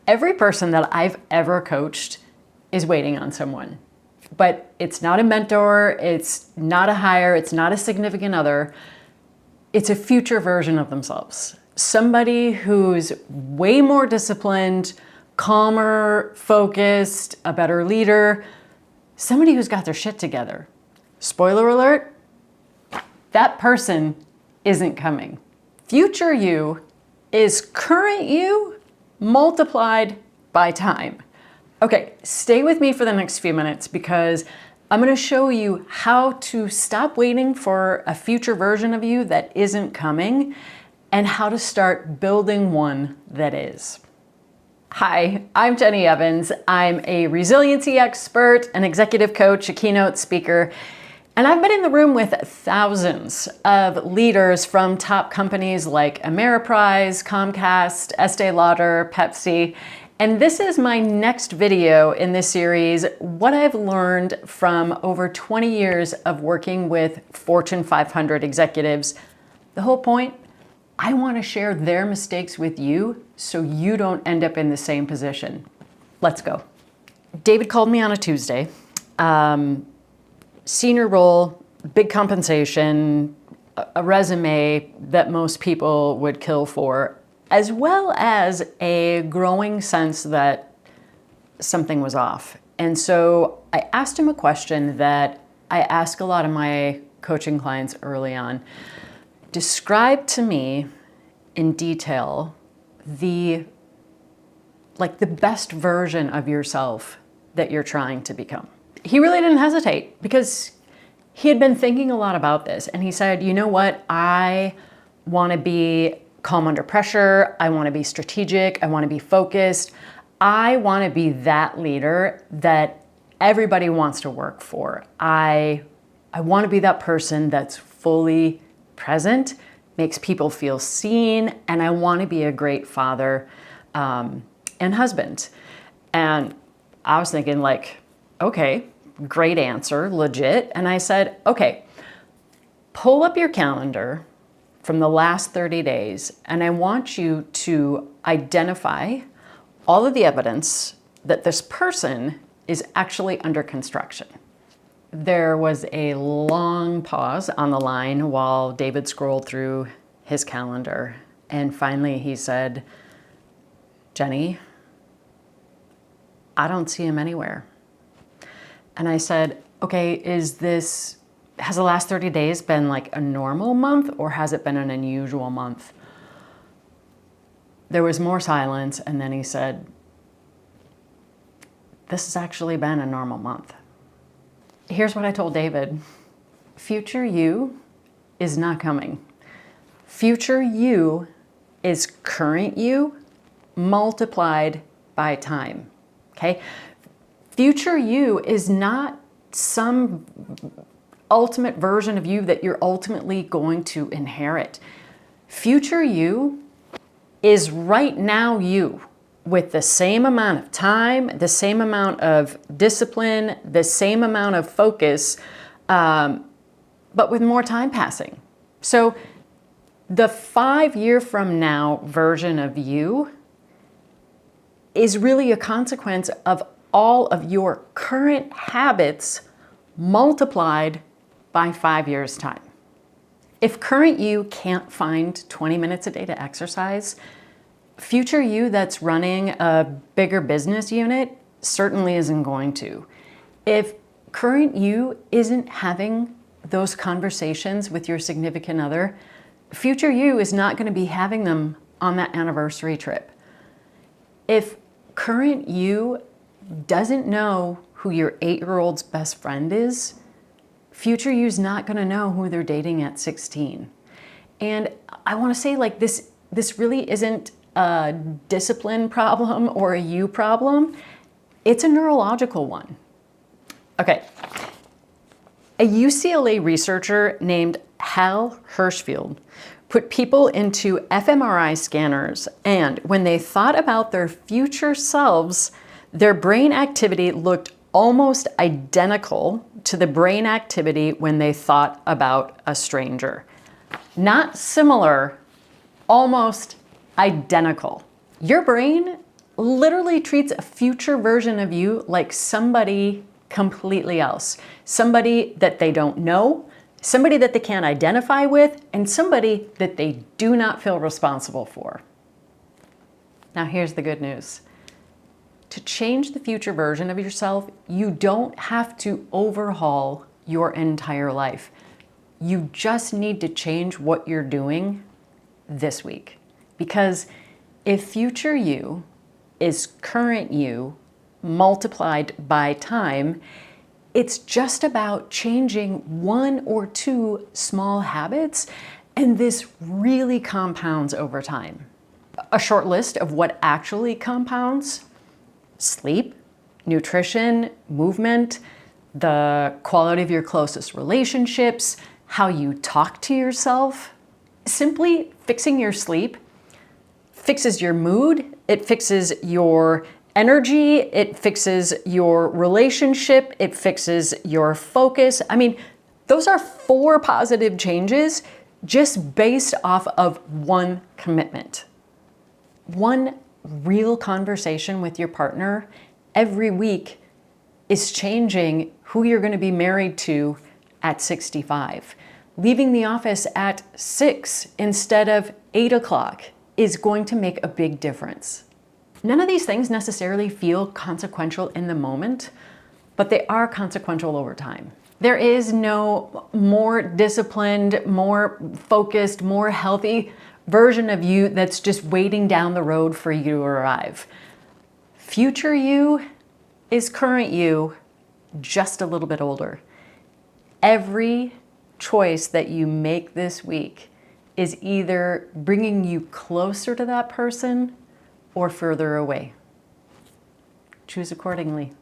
Every person that I've ever coached is waiting on someone. But it's not a mentor, it's not a hire, it's not a significant other. It's a future version of themselves. Somebody who's way more disciplined, calmer, focused, a better leader, somebody who's got their shit together. Spoiler alert, that person isn't coming. Future you is current you multiplied by time. Okay, stay with me for the next few minutes because I'm going to show you how to stop waiting for a future version of you that isn't coming and how to start building one that is. Hi, I'm Jenny Evans. I'm a resiliency expert, an executive coach, a keynote speaker, and I've been in the room with thousands of leaders from top companies like Ameriprise, Comcast, Estee Lauder, Pepsi. And this is my next video in this series, what I've learned from over 20 years of working with Fortune 500 executives. The whole point, I want to share their mistakes with you so you don't end up in the same position. Let's go. David called me on a Tuesday. Senior role, big compensation, a resume that most people would kill for, as well as a growing sense that something was off. And so I asked him a question that I ask a lot of my coaching clients early on. Describe to me in detail the best version of yourself that you're trying to become. He really didn't hesitate because he had been thinking a lot about this. And he said, you know what? I want to be calm under pressure. I want to be strategic. I want to be focused. I want to be that leader that everybody wants to work for. I want to be that person that's fully present, makes people feel seen, and I want to be a great father and husband. And I was thinking okay, great answer, legit. And I said, okay, pull up your calendar from the last 30 days, and I want you to identify all of the evidence that this person is actually under construction. There was a long pause on the line while David scrolled through his calendar, and finally he said, Jenny, I don't see him anywhere. And I said, okay, has the last 30 days been like a normal month or has it been an unusual month? There was more silence, and then he said, this has actually been a normal month. Here's what I told David. Future you is not coming. Future you is current you multiplied by time, okay? Future you is not some ultimate version of you that you're ultimately going to inherit. Future you is right now you with the same amount of time, the same amount of discipline, the same amount of focus, but with more time passing. So the 5-year from now version of you is really a consequence of all of your current habits multiplied by 5 years' time. If current you can't find 20 minutes a day to exercise, future you that's running a bigger business unit certainly isn't going to. If current you isn't having those conversations with your significant other, future you is not going to be having them on that anniversary trip. If current you doesn't know who your 8-year-old's best friend is, future you's not going to know who they're dating at 16. And I want to say this really isn't a discipline problem or a you problem. It's a neurological one. Okay. A UCLA researcher named Hal Hirschfield put people into fMRI scanners, and when they thought about their future selves, their brain activity looked almost identical to the brain activity when they thought about a stranger. Not similar, almost identical. Your brain literally treats a future version of you like somebody completely else. Somebody that they don't know, somebody that they can't identify with, and somebody that they do not feel responsible for. Now here's the good news. To change the future version of yourself, you don't have to overhaul your entire life. You just need to change what you're doing this week. Because if future you is current you multiplied by time, it's just about changing one or two small habits, and this really compounds over time. A short list of what actually compounds: sleep, nutrition, movement, the quality of your closest relationships, how you talk to yourself. Simply fixing your sleep fixes your mood, it fixes your energy, it fixes your relationship, it fixes your focus. I mean, those are 4 positive changes just based off of one commitment. One real conversation with your partner every week is changing who you're going to be married to at 65. Leaving the office at 6 instead of 8 o'clock is going to make a big difference. None of these things necessarily feel consequential in the moment, but they are consequential over time. There is no more disciplined, more focused, more healthy version of you that's just waiting down the road for you to arrive. Future you is current you, just a little bit older. Every choice that you make this week is either bringing you closer to that person or further away. Choose accordingly.